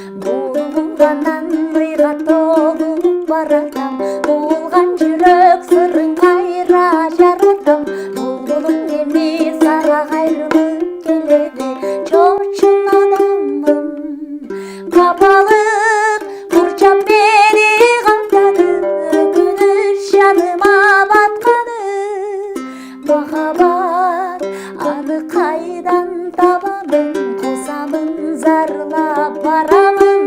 Булганнан мыйга толуп баратам, булган жүрөк сырын кайра жаратам. Булдулуң эми сага кайрылып келеби, чочун адамым. Капалык курчап мени камтады, күнүш жаныма батканы. Махабат аны кайдан табамын, кусамын зарлап барамын.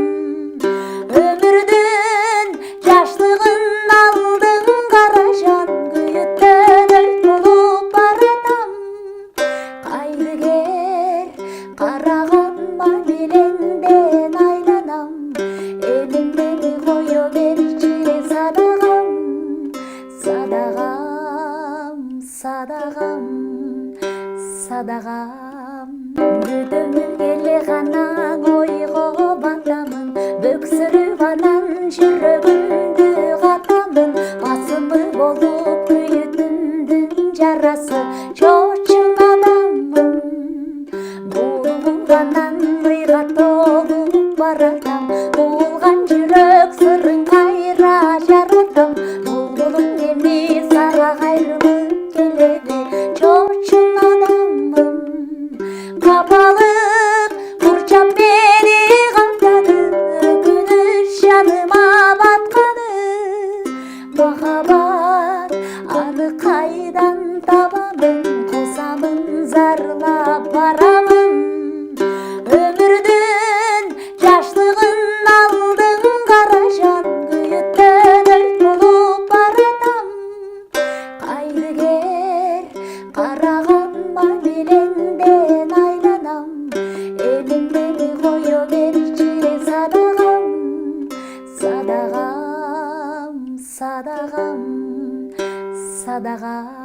Өмүрдүн жаштыгын алдың каражан, күйүттөн өлт болуп баратам. Кайдыгер караганма меленден айланам, элиң мени кое берчи садагам. Садагам, садагам, садагам. Бүдөмү келе гана ойго батамын, бөксөрүп анан жүрөгүмдү катамын. Басымы болуп күйүтүмдүн жарасы, чочун адаммын. Булганнан мыйга толуп баратам, булган жүрөк сырын кайра жаратам. Булдулуң эми сага кайрылып келеби, чочун адаммын. Капалык курчап мени камтады, күнүш жаныма батканы. Махабат аны кайдан табамын, кусамын зарлап барамын. Өмүрдүн жаштыгын алдың каражан, күйүттөн өлт болуп баратам. Кайдыгер караганма меленден айланам, элиң мени кое берчи садагам. Садагам, садагам, садагам.